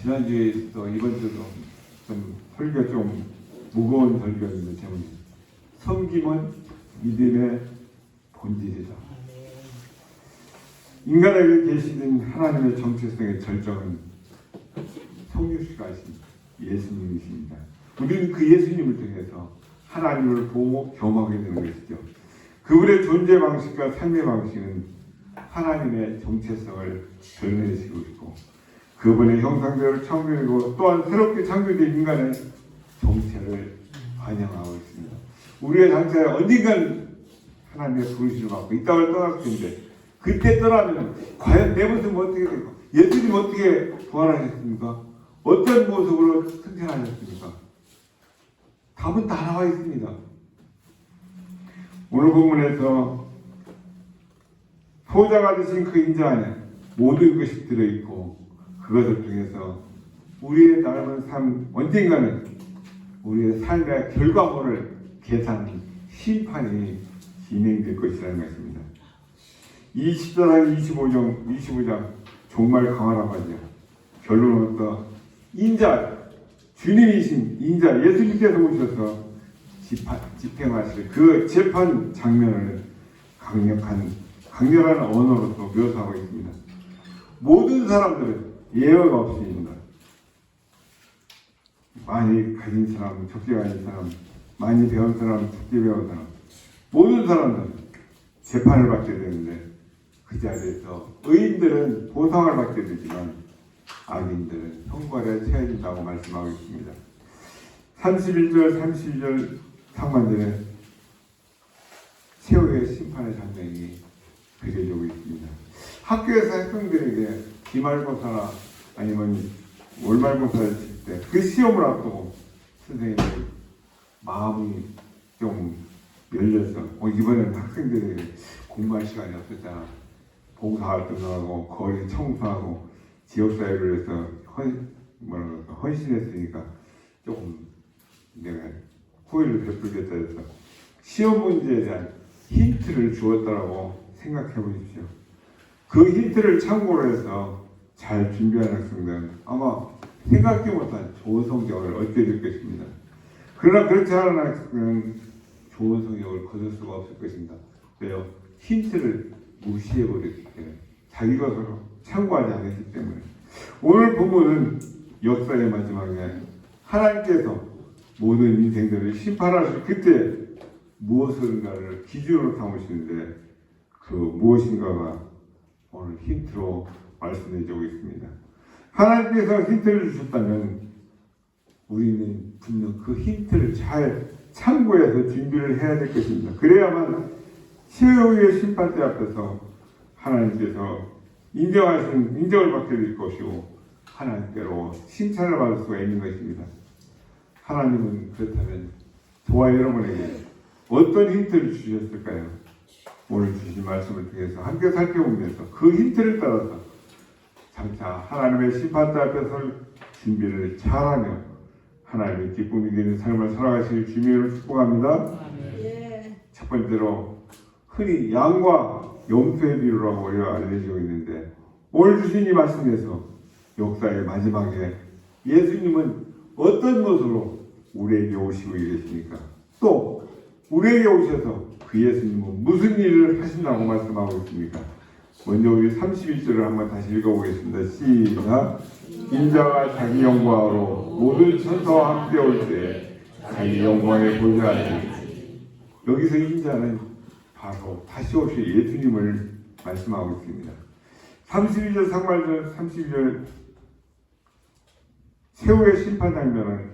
지난주에도 이번 주도 좀 설교 좀 무거운 설교였는데 제목이 섬김은 믿음의 본질이다. 인간에게 계시는 하나님의 정체성의 절정은 성육신하신 예수님이십니다. 우리는 그 예수님을 통해서 하나님을 보고 경험하게 되는 것이죠. 그분의 존재 방식과 삶의 방식은 하나님의 정체성을 드러내시고 있고 그분의 형상대로 창조되고 또한 새롭게 창조된 인간의 정체를 반영하고 있습니다. 우리의 장차에 언젠간 하나님의 부르심을 받고 이 땅을 떠날 텐데 그때 떠나면 과연 내 모습은 어떻게 되고 예수님 어떻게 부활하셨습니까? 어떤 모습으로 승천하셨습니까? 답은 다 나와 있습니다. 오늘 본문에서 소자가 되신 그 인자 안에 모든 것이 들어있고 그것을 통해서 우리의 남은 삶 언젠가는 우리의 삶의 결과물을 계산하는 심판이 진행될 것이라는 것입니다. 이 14장 25장 정말 강하다고 하죠. 결론으로서 인자 주님이신 인자 예수님께서 오셔서 집행하실 그 재판 장면을 강렬한 언어로서 묘사하고 있습니다. 모든 사람들은 예외가 없습니다. 많이 가진 사람, 적게 가진 사람, 많이 배운 사람, 적게 배운 사람 모든 사람들은 재판을 받게 되는데 그 자리에서 의인들은 보상을 받게 되지만 악인들은 형벌에 처해진다고 말씀하고 있습니다. 31절, 32절 상반절에 최후의 심판의 장면이 그려지고 있습니다. 학교에서 학생들에게 기말고사나 아니면 월말고사를 칠 때 그 시험을 앞두고 선생님이 마음이 좀 열려서 이번에는 학생들에게 공부할 시간이 없었잖아. 봉사활동도 하고 거리 청소하고 지역사회를 위해서 헌신했으니까 조금 내가 후회를 베풀겠다 해서 시험 문제에 대한 힌트를 주었다라고 생각해 보십시오. 그 힌트를 참고로 해서 잘 준비한 학생들은 아마 생각지 못한 좋은 성적을 얻게 될 것입니다. 그러나 그렇지 않은 학생은 좋은 성적을 거둘 수가 없을 것입니다. 왜요? 힌트를 무시해버렸기 때문에 자기가 서로 참고하지 않았기 때문에 오늘 본문은 역사의 마지막에 하나님께서 모든 인생들을 심판하실 그때 무엇인가를 기준으로 삼으시는데 그 무엇인가가 오늘 힌트로 말씀해주고 있습니다. 하나님께서 힌트를 주셨다면 우리는 분명 그 힌트를 잘 참고해서 준비를 해야 될 것입니다. 그래야만 최후의 심판대 앞에서 하나님께서 인정을 받게 될 것이고 하나님께로 칭찬을 받을 수가 있는 것입니다. 하나님은 그렇다면 저와 여러분에게 어떤 힌트를 주셨을까요? 오늘 주신 말씀을 통해서 함께 살펴보면서 그 힌트를 따라서 장차 하나님의 심판대 앞에 설 준비를 잘하며 하나님의 기쁨이 되는 삶을 살아가실 주님을 축복합니다. 첫 번째로 흔히 양과 염소의 비유라고 우리가 알려지고 있는데 오늘 주신 이 말씀에서 역사의 마지막에 예수님은 어떤 모습으로 우리에게 오시고 계십니까? 또 우리에게 오셔서 그 예수님은 무슨 일을 하신다고 말씀하고 있습니까? 먼저 우리 31절을 한번 다시 읽어보겠습니다. 시작! 인자가 자기 영광으로 모든 천사와 함께 올 때 자기 영광에 보좌하니 여기서 인자는 바로 다시 오실 예수님을 말씀하고 있습니다. 32절 상반절 32절 최후의 심판 장면은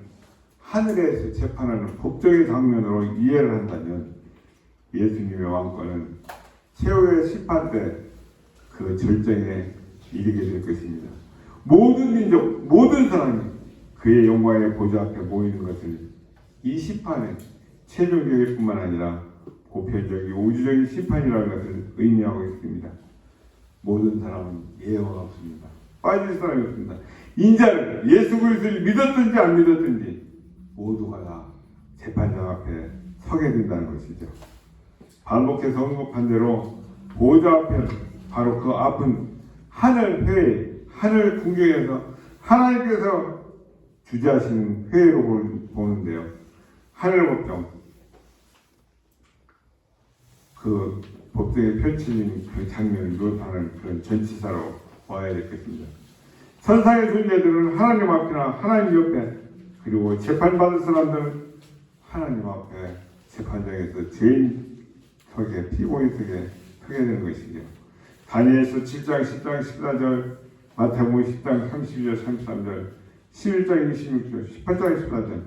하늘에서 재판하는 법정의 장면으로 이해를 한다면 예수님의 왕권은 최후의 심판 때 그 절정에 이르게 될 것입니다. 모든 민족, 모든 사람이 그의 영광의 보좌 앞에 모이는 것을 이 심판은 최종적일 뿐만 아니라 보편적인 우주적인 심판이라는 것을 의미하고 있습니다. 모든 사람은 예외가 없습니다. 빠질 사람이 없습니다. 인자를 예수 그리스도를 믿었든지 안 믿었든지 모두가 다 재판장 앞에 서게 된다는 것이죠. 반복해서 언급한 대로 보좌 앞에 바로 그 앞은 하늘 회의, 하늘 궁경에서 하나님께서 주재하시는 회의로 보는데요. 하늘법정, 그 법정에 펼쳐진 그 장면을 묘사하는 그런 전치사로 봐야 되겠습니다. 천상의 존재들은 하나님 앞이나 하나님 옆에, 그리고 재판받을 사람들은 하나님 앞에 재판장에서 죄인석에, 피고인석에 서게 되는 것이죠. 다니엘서 7장 10장 14절, 마태복음 10장 32절 33절, 11장 26절, 18장 14절,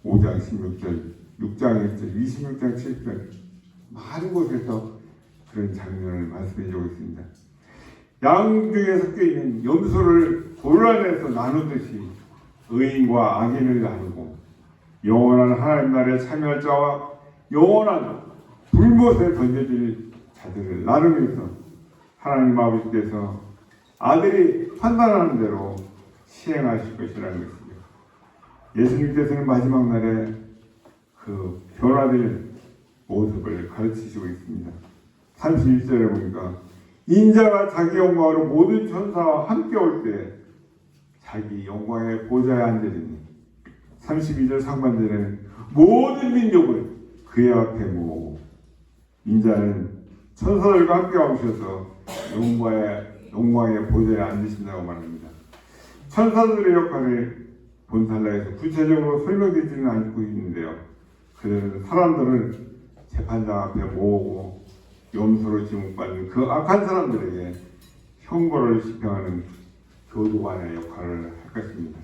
5장 16절, 6장 1절, 26장 7절, 많은 곳에서 그런 장면을 말씀해주고 있습니다. 양 중에 섞여 있는 염소를 골라내서 나누듯이 의인과 악인을 나누고 영원한 하나님 나라에 참여할 자와 영원한 불못에 던져질 자들을 나누면서 하나님 아버지께서 아들이 판단하는 대로 시행하실 것이라는 것이죠. 예수님께서는 마지막 날에 그 변화될 모습을 가르치시고 있습니다. 31절에 보니까 인자가 자기 영광으로 모든 천사와 함께 올 때 자기 영광의 보좌에 앉으리니, 32절 상반절에는 모든 민족을 그의 앞에 모으고 인자는 천사들과 함께 오셔서 영광의 보좌에 앉으신다고 말합니다. 천사들의 역할을 본살라에서 구체적으로 설명되지는 않고 있는데요. 그들은 사람들을 재판장 앞에 모으고 염소로 지목받는 그 악한 사람들에게 형벌을 집행하는 교도관의 역할을 할 것입니다.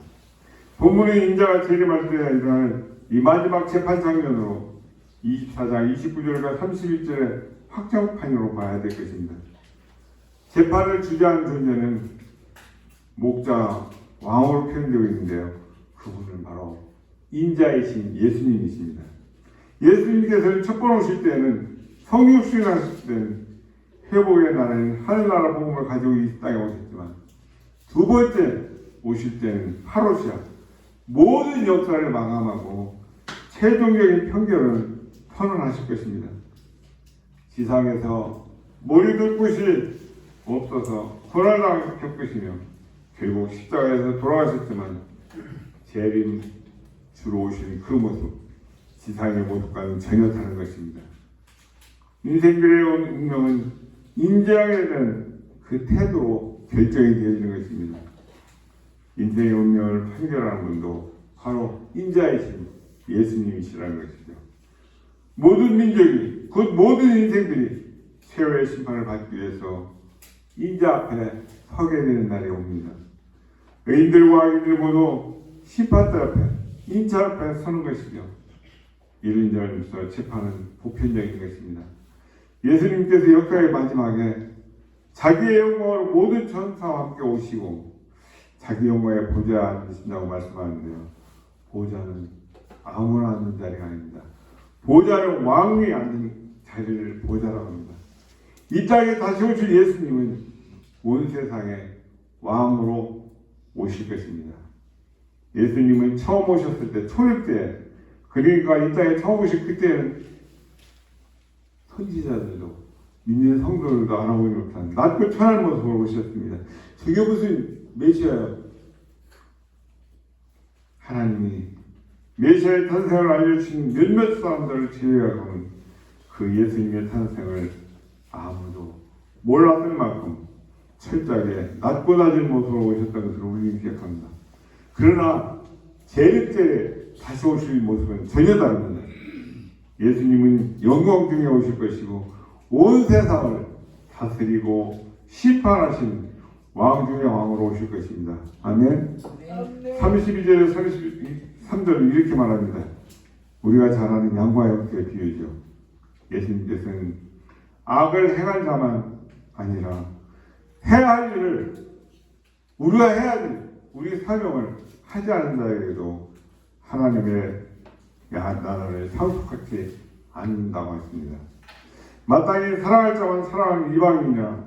본문의 인자가 재림할 때 일어날 이 마지막 재판 장면으로 24장 29절과 31절의 확정판으로 봐야 될 것입니다. 재판을 주재하는 존재는 목자, 왕으로 표현되고 있는데요. 그분은 바로 인자이신 예수님이십니다. 예수님께서는 첫 번 오실 때는 성육신하실 때는 회복의 나라인 하늘나라 복음을 가지고 이 땅에 오셨지만, 두 번째 오실 때는 파로시아, 모든 역사를 마감하고 최종적인 편결을 선언하실 것입니다. 지상에서 머리둘 곳이 없어서 고난을 겪으시며 결국 십자가에서 돌아가셨지만 재림 주로 오시는 그 모습, 지상의 모습과는 전혀 다른 것입니다. 인생들의 운명은 인자하게 된 그 태도로 결정이 되어지는 것입니다. 인생의 운명을 판결하는 분도 바로 인자이신 예수님이시라는 것이죠. 모든 민족이, 곧 모든 인생들이 최후의 심판을 받기 위해서 인자 앞에 서게 되는 날이 옵니다. 의인들과 악인들 모두 심판대 앞에, 인자 앞에 서는 것이죠. 이런 점에서 재판은 보편적인 것입니다. 예수님께서 역사의 마지막에 자기의 영광으로 모든 천사와 함께 오시고 자기 영광의 보좌에 앉으신다고 말씀하는데요. 보좌는 아무나 앉는 자리가 아닙니다. 보좌는 왕이 앉는 자리를 보좌라고 합니다. 이 땅에 다시 오실 예수님은 온 세상에 왕으로 오실 것입니다. 예수님은 처음 오셨을 때, 초립 때, 그러니까 이 땅에 처음 오실 그때는 선지자들도 믿는 성도들도 알아보지 못한 낮고 천한 모습으로 오셨습니다. 저게 무슨 메시아예요? 하나님이 메시아의 탄생을 알려주신 몇몇 사람들을 제외하고는 그 예수님의 탄생을 아무도 몰랐을 만큼 철저하게 낮고 낮은 모습으로 오셨다는 것을 우리는 기억합니다. 그러나 재림때 다시 오실 모습은 전혀 다릅니다. 예수님은 영광 중에 오실 것이고 온 세상을 다스리고 심판하신 왕 중의 왕으로 오실 것입니다. 아멘. 32절에 33절은 이렇게 말합니다. 우리가 잘 아는 양과 염소의 비유죠. 예수님께서는 악을 행할 자만 아니라 해야 할 일을, 우리가 해야 될 우리 사명을 하지 않는 자에게도 하나님의 나라를 상속하지 않는다고 했습니다. 마땅히 사랑할 자만 사랑하는 이방인이나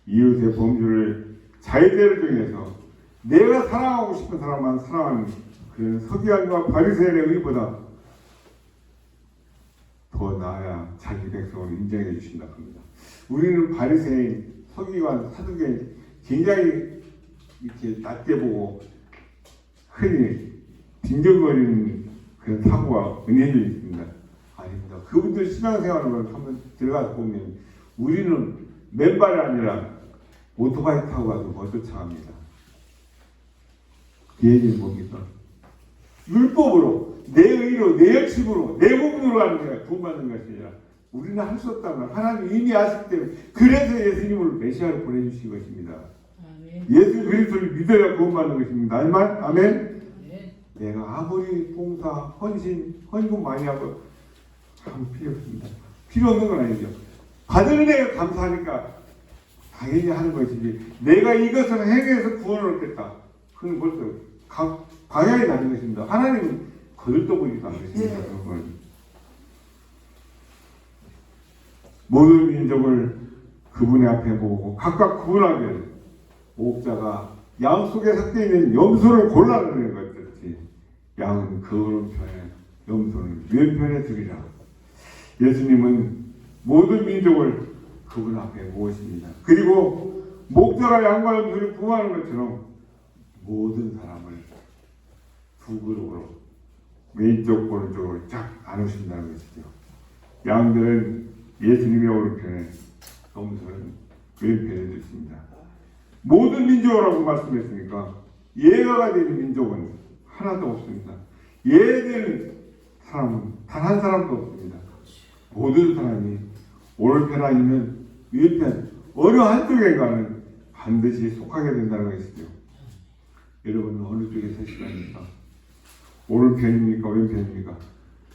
이웃의 범죄를 자의대로 정해서 내가 사랑하고 싶은 사람만 사랑하는 그런 서기관과 바리새인의 의보다 더 나아야 자기 백성을 인정해 주신다고 합니다. 우리는 바리새인, 서기관, 사두개인 굉장히 이렇게 낮게 보고 흔히 빈정거리는 그런 사고가 은연히 있습니다. 아닙니다. 그분들 신앙생활을 한번 들어가서 보면 우리는 맨발이 아니라 오토바이 타고 가도 못 쫓아갑니다. 그 얘기는 뭡니까? 율법으로, 내 의로, 내 열심으로, 내 공로로 하는 게 구원받는 것이 아니라 우리는 할 수 없다는 걸 하나님 이미 아시기 때문에 그래서 예수님을 메시아를 보내주신 것입니다. 아멘. 예수 그리스도를 믿어야 구원받는 것입니다. 아멘? 아멘? 네. 내가 아무리 봉사, 헌신, 헌금 많이 하고 참 필요 없습니다. 필요 없는 건 아니죠. 받은 은혜가 감사하니까 당연히 하는 것이지 내가 이것을 행해서 구원을 얻겠다. 그건 벌써 방향이 다른 것입니다. 하나님은 거들떠보지도 않으십니다. 모든 민족을 그분의 앞에 모으고 각각 구분하게 목자가 양 속에 섞여 있는 염소를 골라내는 것같이 양은 그 오른편에 염소는 왼편에 두리라. 예수님은 모든 민족을 그분 앞에 모으십니다. 그리고 목자가 양과 염소를 구분하는 것처럼 모든 사람을 두 그룹으로 왼쪽 오른쪽으로 쫙 나누신다는 것이죠. 양들은 예수님의 오른편에, 염소는 왼편에 두십니다. 모든 민족이라고 말씀했으니까 예가가 되는 민족은 하나도 없습니다. 예되는 사람은 단 한 사람도 없습니다. 모든 사람이 오른편 아니면 왼편 어느 한쪽에가는 반드시 속하게 된다는 것이죠. 여러분은 어느 쪽에 서시랍니까? 오른편입니까? 왼편입니까?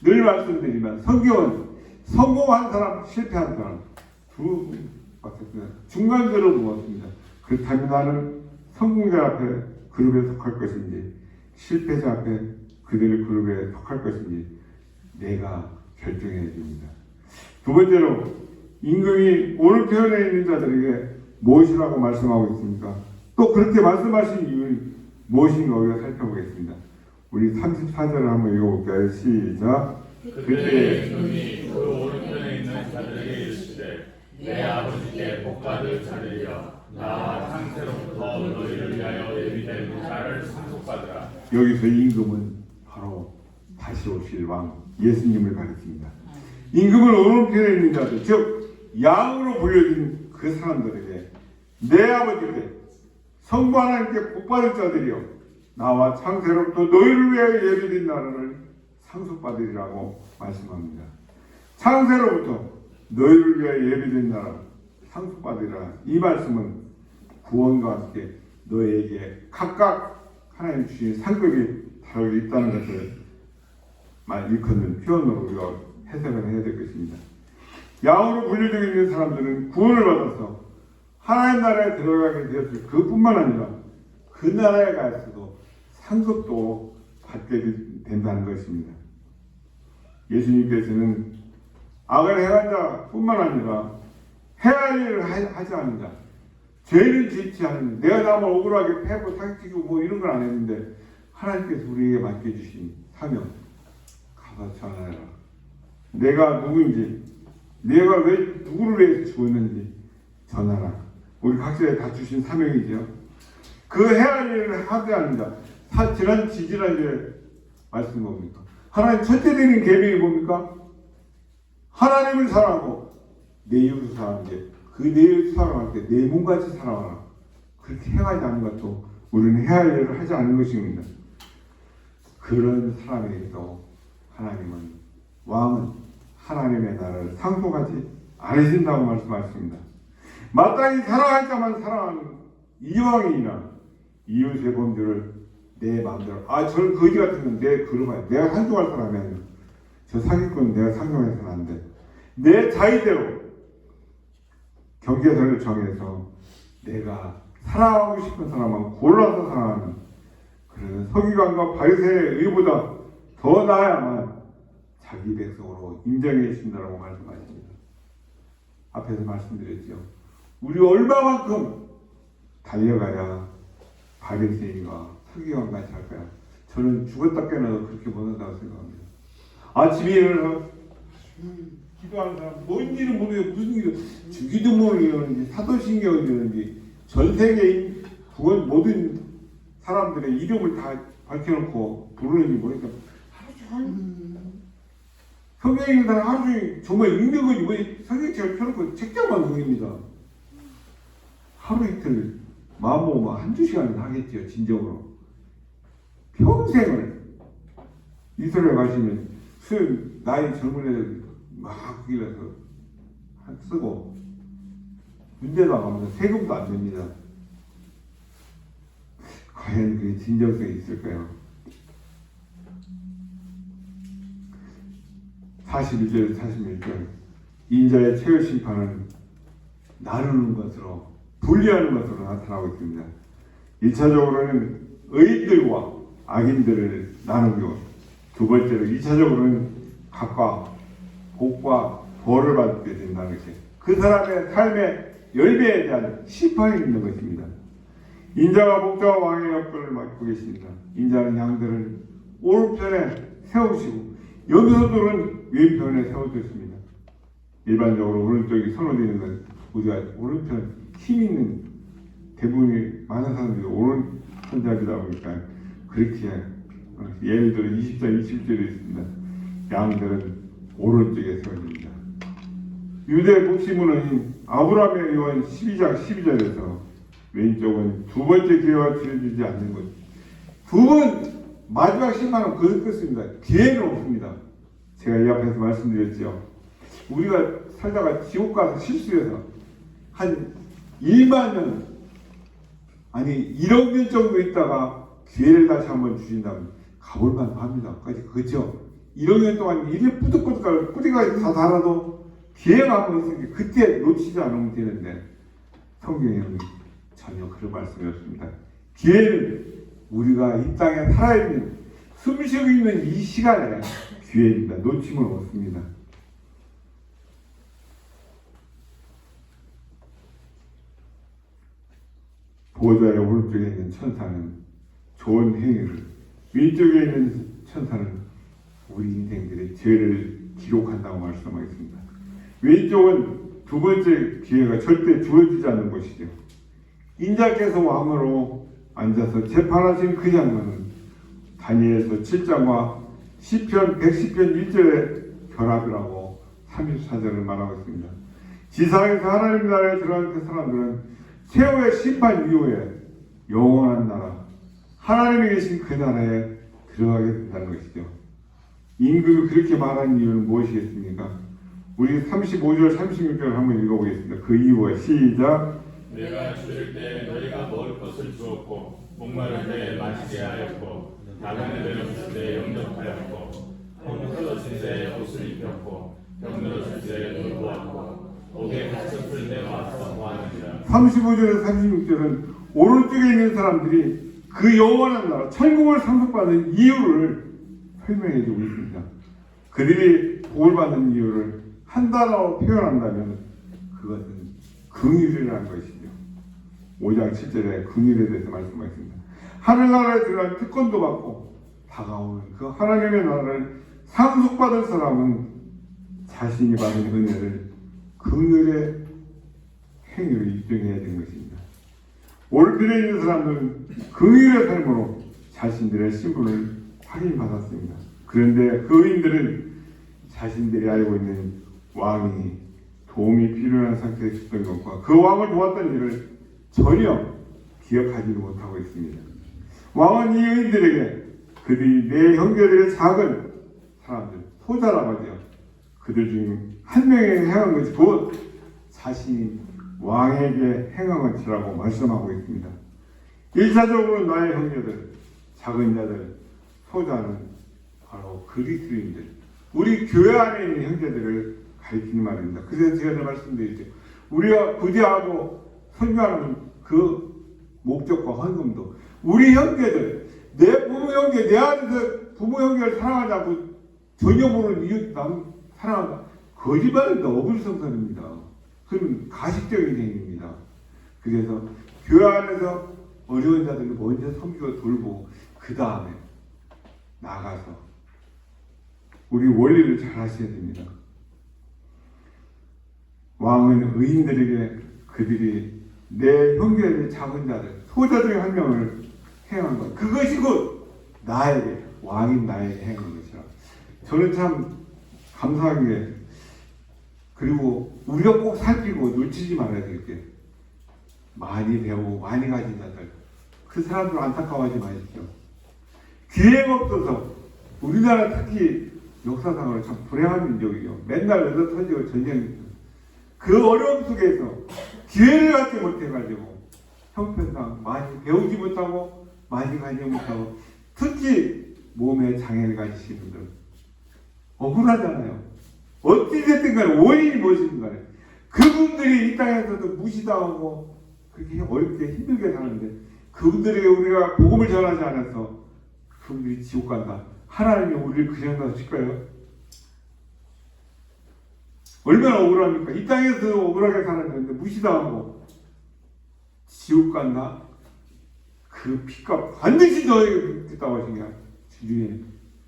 늘 말씀드리지만 성경은 성공한 사람, 실패한 사람 두 밖에 없습니다. 중간대로 모았습니다. 그렇다면 나는 성공자 앞에 그룹에 속할 것인지 실패자 앞에 그들의 그룹에 속할 것인지 내가 결정해야 됩니다. 두 번째로 임금이 오른편에 있는 자들에게 무엇이라고 말씀하고 있습니까? 또 그렇게 말씀하신 이유는 무엇인가 우리가 살펴보겠습니다. 우리 34절을 한번 읽어볼까요? 시작. 그때 임금이 그 오른편에 있는 자들에게 이르시되 내 아버지께 복받을 자들이여 나와 창세로부터 너희를 위하여 예비된 자를 상속받으라. 여기서 임금은 바로 다시 오실 왕 예수님을 가리킵니다. 임금은 오른편에 있는 자들, 즉 양으로 보여진 그 사람들에게 내 아버지께 성부 하나님께 복받을 자들이여 나와 창세로부터 너희를 위하여 예비된 나라를 상속받으리라고 말씀합니다. 창세로부터 너희를 위하여 예비된 나라 상속받으리라. 이 말씀은 구원과 함께 너희에게 각각 하나님 주신 상급이 다르게 있다는 것을 일컫는 표현으로 우리가 해석을 해야 될 것입니다. 양으로 분류되어 있는 사람들은 구원을 받아서 하나님 나라에 들어가게 되었을 그뿐만 아니라 그 나라에 가서도 상급도 받게 된다는 것입니다. 예수님께서는 악을 행한 자뿐만 아니라 해할 일을 하지 않는 자, 죄를 짓지 않는, 내가 남을 억울하게 패고 사기치고 뭐 이런 걸 안 했는데 하나님께서 우리에게 맡겨주신 사명, 가서 전하라. 내가 누구인지, 내가 왜 누구를 위해서 죽었는지 전하라. 우리 각자에 다 주신 사명이죠. 그 해할 일을 하지 않는 자, 지난주에 말씀 뭡니까? 하나님 첫째 되는 계명이 뭡니까? 하나님을 사랑하고 내 이웃을 사랑하는데 그 내 이웃을 사랑할 때 내 몸같이 사랑하라. 그렇게 행하지 않는 것도 우리는 해야 할 일을 하지 않는 것입니다. 그런 사람에게도 하나님은 왕은 하나님의 나라를 상속하지 않으신다고 말씀하십니다. 마땅히 사랑할 자만 사랑하는 이왕이나 이웃의 범죄를 내 마음대로 저는 거지 같은 건 내 그룹아야 내가 상종할 사람이 아니라 저 사기꾼은 내가 상종해서는 안 돼. 내 자의대로 경계선을 정해서 내가 사랑하고 싶은 사람만 골라서 사랑하는 그런 서기관과 바리새의 의보다 더 나아야만 자기 백성으로 인정해 주신다고 말씀하십니다. 앞에서 말씀드렸죠. 우리 얼마만큼 달려가야 바리새인과 서기관 같이 할까요? 저는 죽었다 깨어나도 그렇게 못한다고 생각합니다. 아침에 일어나서 기도하는 사람 뭔지는 모르겠고 무슨 기도 주기도 모르겠는지 사도신경을 이러는지 전 세계인 그건 모든 사람들의 이름을 다 밝혀놓고 부르는지 모르니까 하루 종일 성경 읽는 사람 하루 종일 정말 읽는 건 이번에 성경책을 펴놓고 책장만 보입니다. 하루 이틀 마음 먹으면 한두 시간은 하겠죠. 진정으로 평생을 이스라엘 가시면 수요일 나이 젊은 애들 막 거기서 쓰고 문제 나가면서 세금도 안 냅니다. 과연 그게 진정성이 있을까요? 41절 41절 인자의 최후 심판은 나누는 것으로 분리하는 것으로 나타나고 있습니다. 1차적으로는 의인들과 악인들을 나누고 두 번째로 2차적으로는 각과 복과 벌을 받게 된다는 것이 그 사람의 삶의 열매에 대한 심판이 있는 것입니다. 인자가 목자와 왕의 역할을 맡고 계십니다. 인자는 양들을 오른편에 세우시고 염소들은 왼편에 세워두십니다. 일반적으로 오른쪽이 선호되는 건 우리가 오른편 힘 있는 대부분이 많은 사람들이 오른손잡이다 보니까 그렇게 예를 들어 20절 21절에 있습니다. 양들은 오른쪽에 세워집니다. 유대 목시문은 아브라함의 요한 12장 12절에서 왼쪽은 두 번째 기회가 주어지지 않는 것. 두 번 마지막 심판은 그렇습니다. 기회는 없습니다. 제가 이 앞에서 말씀드렸죠. 우리가 살다가 지옥 가서 실수해서 한 1만 년 아니 1억 년 정도 있다가 기회를 다시 한번 주신다면 가볼만 합니다. 그렇죠? 1억 년 동안 이리 뿌득뿌득하고 뿌리가 다 달아도 기회가 한번 있으니까 그때 놓치지 않으면 되는데 성경에는 전혀 그런 말씀이 없습니다. 기회는 우리가 이 땅에 살아있는 숨쉬고 있는 이 시간에 기회입니다. 놓치면 없습니다. 보좌의 오른쪽에 있는 천사는 좋은 행위를, 왼쪽에 있는 천사는 우리 인생들의 죄를 기록한다고 말씀하겠습니다. 왼쪽은 두 번째 기회가 절대 주어지지 않는 것이죠. 인자께서 왕으로 앉아서 재판하신 그 장면은 다니엘서 7장과 시편 110편 1절의 결합이라고 34절을 말하고 있습니다. 지상에서 하나님 나라에 들어간 그 사람들은 최후의 심판 이후에 영원한 나라, 하나님이 계신 그 나라에 들어가게 된다는 것이죠. 임금이 그렇게 말하는 이유는 무엇이겠습니까? 우리 35절 36절을 한번 읽어보겠습니다. 그 이유가 시작. 내가 줄일 때 너희가 먹을 것을 주었고 목마를 때 마시게 하였고 나그네 되었을 때 영접하였고 홈들어질 때 옷을 입혔고 병들었을 때 돌보았고 옥에 갇혔을 때 와서 보았느니라. 35절에서 36절은 오른쪽에 있는 사람들이 그 영원한 나라 천국을 상속받는 이유를 설명해 주고 있습니다. 그들이 복을 받는 이유를 한 단어로 표현한다면 그것은 긍휼이라는 것이죠. 5장 7절에 긍휼에 대해서 말씀하셨습니다. 하늘나라에 들어간 특권도 받고 다가오는 그 하나님의 나라를 상속받은 사람은 자신이 받은 은혜를 긍휼의 행위로 입증해야 되는 것입니다. 오른편에 있는 사람들은 긍휼의 삶으로 자신들의 신분을 확인받았습니다. 그런데 그 의인들은 자신들이 알고 있는 왕이 도움이 필요한 상태에 있었던 것과 그 왕을 도왔던 일을 전혀 기억하지도 못하고 있습니다. 왕은 이 의인들에게 그들이 내 형제들의 작은 사람들, 소자라고 하죠. 그들 중 한 명이 행한 것이 곧 자신이 왕에게 행한 것이라고 말씀하고 있습니다. 1차적으로 나의 형제들, 작은 자들, 소자는 바로 그리스도인들, 우리 교회 안에 있는 형제들을 가리키는 말입니다. 그래서 제가 말씀드리죠. 우리가 구제하고 선교하는 그 목적과 헌금도 우리 형제들, 내 부모 형제, 내 안에서 부모 형제를 사랑하지 않고 전혀 모르는 이웃 남 사랑한다. 거짓말입니다. 어불성설입니다. 그건 가식적인 행위입니다. 그래서 교회 안에서 어려운 자들을 먼저 섬기고 돌보고 그 다음에 나가서 우리 원리를 잘 하셔야 됩니다. 왕은 의인들에게 그들이 내 형제의 작은 자들, 소자 중에 한 명을 행한 것. 그것이 곧 나에게, 왕인 나에게 행한 것이라. 저는 참 감사한 게, 그리고 우리가 꼭 살피고 놓치지 말아야 될 게, 많이 배우고 많이 가진 자들, 그 사람들 안타까워하지 마십시오. 기회가 없어서 우리나라 특히 역사상으로 참 불행한 민족이요. 맨날 얻어 터지고 전쟁이. 그 어려움 속에서 기회를 갖지 못해가지고 형편상 많이 배우지 못하고 많이 가지 못하고 특히 몸에 장애를 가지신 분들 억울하잖아요. 어찌 됐든 간에 원인이 무엇이든 간에 그분들이 이 땅에서도 무시당하고 그렇게 어렵게 힘들게 사는데 그분들에게 우리가 복음을 전하지 않아서 그분들이 지옥 간다. 하나님이 우리를 그냥 놔주실까요? 얼마나 억울합니까? 이 땅에서 억울하게 살았는데 무시당하고 지옥 간다? 그 피값 반드시 너에게 겠다고 하신 게 주님의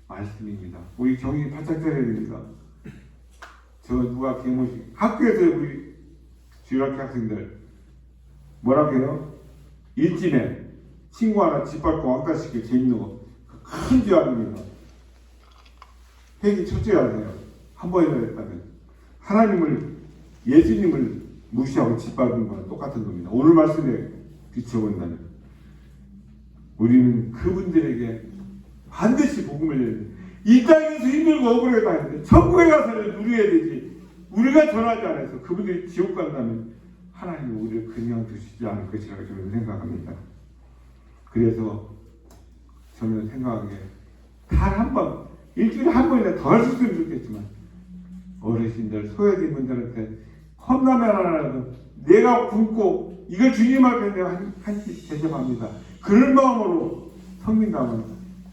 말씀입니다. 우리 정신 바짝 차려야 됩니다. 저 누가 개모식 학교에서 우리 주일학교 학생들 뭐라고 해요? 일진에 친구 하나 집 밟고 왕따시키고 재밌는 거 큰 죄악입니다. 회개 첫째야 돼요. 한 번이나 했다면 하나님을 예수님을 무시하고 짓밟은 거랑 똑같은 겁니다. 오늘 말씀에 비춰본다면 우리는 그분들에게 반드시 복음을 내야 돼. 이 땅에서 힘들고 억울하게 다니는데 천국에 가서는 누려야 되지. 우리가 전하지 않아서 그분들이 지옥 간다면 하나님은 우리를 그냥 두시지 않을 것이라고 저는 생각합니다. 그래서 저는 생각하기에 단 한 번, 일주일에 한 번이나 더 할 수 있으면 좋겠지만 어르신들, 소외된 분들한테 컵라면 하나라도 내가 굶고 이걸 주님 앞에 내가 한끼 대접합니다. 그런 마음으로 섬긴다면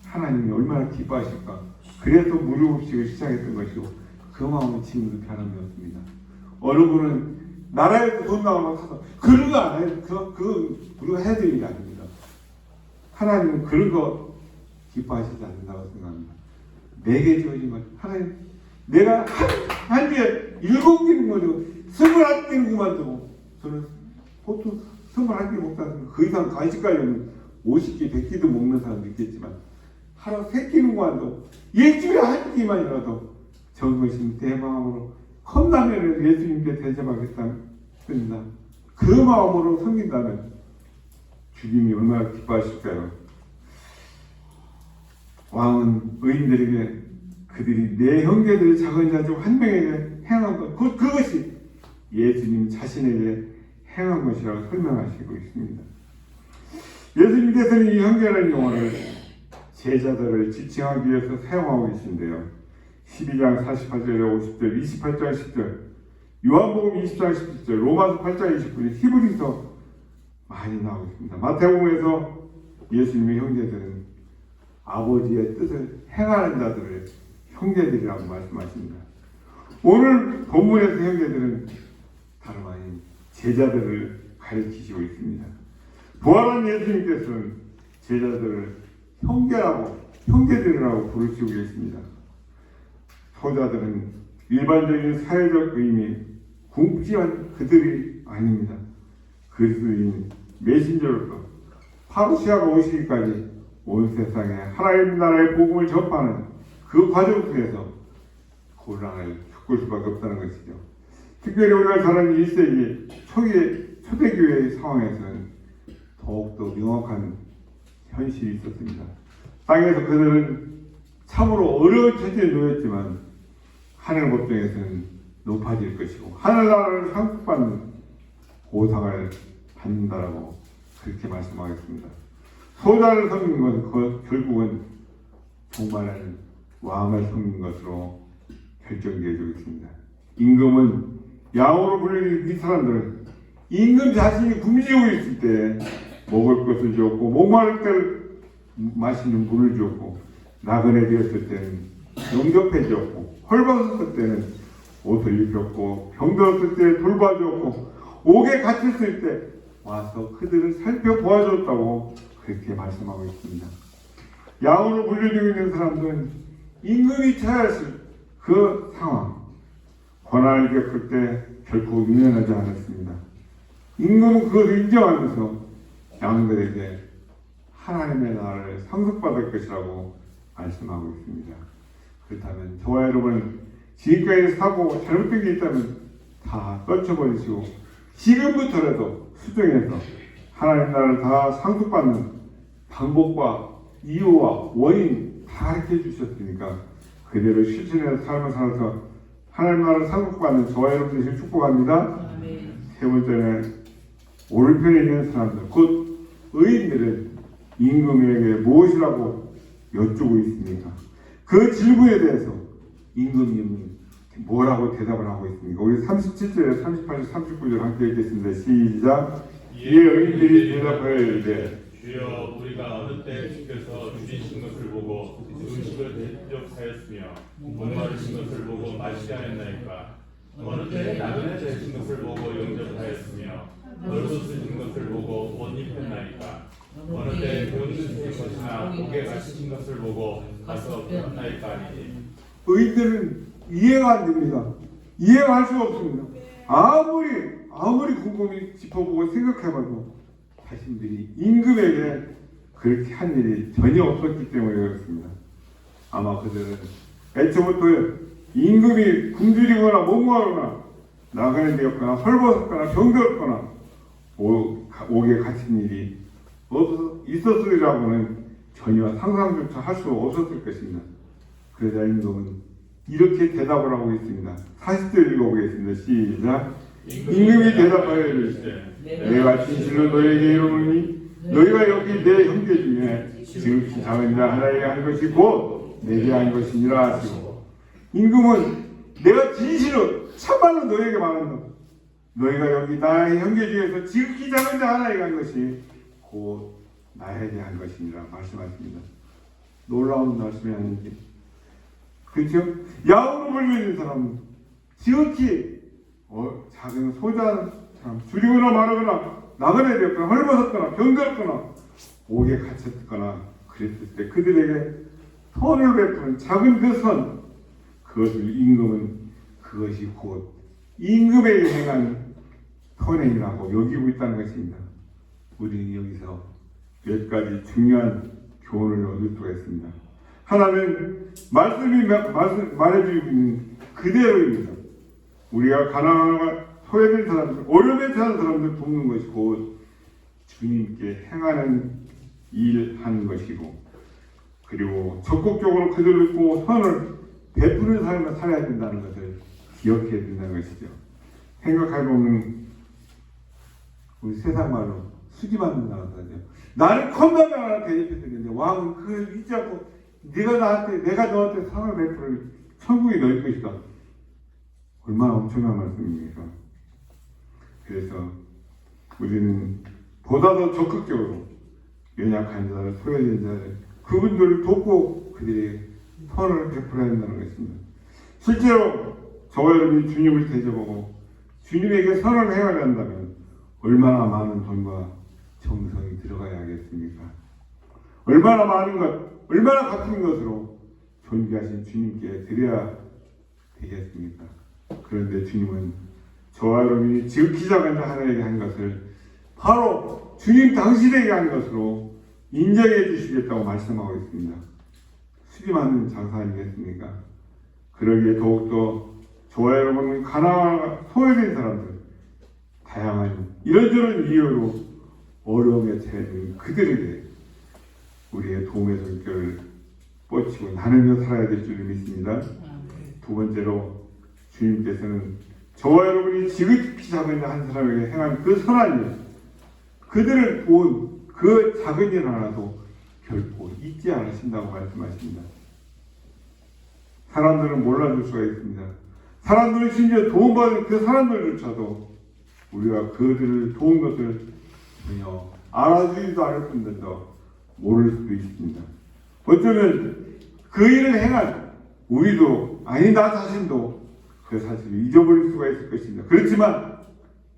하나님이 얼마나 기뻐하실까. 그래서 무료급식을 시작했던 것이고 그 마음은 지금도 변함이 없습니다. 어느 분은 나라에서 돈 나오면 사서 그런 거 안 해요. 그거 우리가 해야 될 일이 아닙니다. 하나님은 그런 거 기뻐하시지 않는다고 생각합니다. 내게 주어진 것, 하나님, 내가 한 주에 7끼는 거죠. 21끼는 그만두고, 저는 보통 21끼 먹다가 그 이상 간식까지는 50끼, 100끼도 먹는 사람도 있겠지만, 하루 3끼는 그만두고, 일주일에 한 끼만이라도 정것인 내 마음으로 컵라면을 예수님께 대접하겠습니다. 그 마음으로 섬긴다면 주님이 얼마나 기뻐하실까요? 왕은 의인들에게 그들이 내 형제들의 작은 자 중 한 명에게 행한 것, 그것이 예수님 자신에게 행한 것이라고 설명하시고 있습니다. 예수님께서는 이 형제라는 용어를 제자들을 지칭하기 위해서 사용하고 계신데요. 12장 48절에 50절, 28장 10절, 요한복음 20장 17절, 로마서 8장 29절, 히브리서 많이 나오고 있습니다. 마태복음에서 예수님의 형제들은 아버지의 뜻을 행하는 자들을 형제들이라고 말씀하십니다. 오늘 본문에서 형제들은 다름 아닌 제자들을 가르치시고 있습니다. 부활한 예수님께서는 제자들을 형제들이라고 부르시고 계십니다. 소자들은 일반적인 사회적 의미, 궁핍한 그들이 아닙니다. 그리스도인 메신저로서 파루시아가 오시기까지 온 세상에 하나님 나라의 복음을 전파하는 그 과정 속에서 곤란을 겪을 수밖에 없다는 것이죠. 특별히 우리가 잘 아는 1세기 초대교회의 상황에서는 더욱더 명확한 현실이 있었습니다. 땅에서 그들은 참으로 어려운 처지에 놓였지만 하늘 법정에서는 높아질 것이고 하늘나라를 상속받는 보상을 받는다라고 그렇게 말씀하겠습니다. 소자를 섬기는 것은 결국은 종말하는 왕을 섬기는 것으로 결정되어지고 있습니다. 임금은 양으로 불리는 이 사람들은 임금 자신이 굶주리고 있을 때 먹을 것을 주었고 목마를 때 마시는 물을 주었고 나그네 되었을 때는 영접해 주었고 헐벗었을 때는 옷을 입혔고 병들었을 때 돌봐주었고 옥에 갇혔을 때 와서 그들을 살펴보아줬다고 그렇게 말씀하고 있습니다. 양으로 물려지고 있는 사람들은 임금이 처하실 그 상황, 고난을 겪을 때 결코 유연하지 않았습니다. 임금은 그것을 인정하면서 양들에게 하나님의 나라를 상속받을 것이라고 말씀하고 있습니다. 그렇다면 저와 여러분 지금까지 사고 잘못된 게 있다면 다 떨쳐버리시고 지금부터라도 수정해서 하나님 나라를 다 상속받는 방법과 이유와 원인 다 가르쳐 주셨으니까 그대로 실천해서 삶을 살아서 하나님 나라를 상속받는 저와 여러분 되시길 축복합니다. 세 번째는 오른편에 있는 사람들 곧 의인들은 임금에게 무엇이라고 여쭈고 있습니까? 그 질문에 대해서 임금님은 뭐라고 대답을 하고 있습니까? 우리 37절, 38절, 39절 함께 읽겠습니다. 시작. 이에 의인들이 대답하여 이르되 주여 우리가 어느 때 주께서 주신 것을 보고 음식을 대접하였으며 목마르신 것을 보고 마시게 하였나이까? 어느 때 나그네 되신 것을 보고 영접하였으며 널도 쓰신 것을 보고 옷 입혔나이까? 어느 때 병드신 것이나 목에 갇히신 것을 보고 가서 배웠나이까 아니니? 의인들은 이해가 안 됩니다. 이해가 할 수가 없습니다. 아무리 곰곰이 짚어보고 생각해봐도 자신들이 임금에게 그렇게 한 일이 전혀 없었기 때문에 그렇습니다. 아마 그들은 애초부터 임금이 굶주리거나 목마르거나 나가는 데였거나 헐벗었거나 병들었거나 옥에 갇힌 일이 있었으리라고는 전혀 상상조차 할 수 없었을 것입니다. 그러자 임금은 이렇게 대답을 하고 있습니다. 40절 읽어보겠습니다. 시작. 임금이 대답하여 이르시되 내가 진실로 너에게 이르노니 너희가 여기 내 형제 중에 지극히 작은 자 하나에게 한 것이 곧 내게 한 것이니라 하시고 임금은 내가 진실로 참말로 너에게 말한다. 너희가 여기 나의 형제 중에서 지극히 작은 자 하나에게 한 것이 곧 나에게 한 것이니라 말씀하십니다. 놀라운 말씀이 아닌지. 그렇죠? 야호를 불리는 사람은 지극히 작은 소자한 사람, 줄이거나 마르거나 나그네 되었거나 헐벗었거나 병들었거나 옥에 갇혔거나 그랬을 때 그들에게 선을 베푸는 작은 그 선, 그것을 임금은 그것이 곧 임금에게 행한 선행이라고 여기고 있다는 것입니다. 우리는 여기서 몇 가지 중요한 교훈을 얻을 수가 있습니다. 하나는 말씀이 말해주고 있는 그대로입니다. 우리가 가난하고 소외된 사람들, 어려움에 처한 사람들 돕는 것이 곧 주님께 행하는 일하는 것이고, 그리고 적극적으로 그들을 돕고 선을 베푸는 삶을 살아야 된다는 것을 기억해야 된다는 것이죠. 생각해보면 우리 세상 말로 수지받는다고 하죠. 나를 컵라면 하나 대접해드리는데 왕은 그걸 잊지 않고 내가 너한테 상을 베풀 천국이 너희 것이다. 얼마나 엄청난 말씀입니까? 그래서 우리는 보다 더 적극적으로 연약한 자들, 소외된 자들, 그분들을 돕고 그들에게 선을 베풀어야 한다는 것입니다. 실제로 저와 여러분이 주님을 대접하고 주님에게 선을 행하려 한다면 얼마나 많은 돈과 정성이 들어가야 하겠습니까? 얼마나 많은 것, 얼마나 값진 것으로 존귀하신 주님께 드려야 되겠습니까? 그런데 주님은 저와 여러분이 지극히 작은 자 하나에게 한 것을 바로 주님 당신에게 한 것으로 인정해 주시겠다고 말씀하고 있습니다. 수리받는 장사 아니겠습니까? 그러기에 더욱더 저와 여러분은 가난하고 소외된 사람들, 다양한 이런저런 이유로 어려움에 처해진 그들에게 우리의 도움의 손길을 뻗치고 나누며 살아야 될 줄 믿습니다. 두 번째로 주님께서는 저와 여러분이 지극히 작은 한 사람에게 행한 그 선한 일, 그들을 도운 그 작은 일 하나도 결코 잊지 않으신다고 말씀하십니다. 사람들은 몰라줄 수가 있습니다. 사람들은 심지어 도움받은 그 사람들조차도 우리가 그들을 도운 것을 전혀 알아주지도 않을 뿐더러 모를 수도 있습니다. 어쩌면 그 일을 행한 우리도 아니 나 자신도 그 사실을 잊어버릴 수가 있을 것입니다. 그렇지만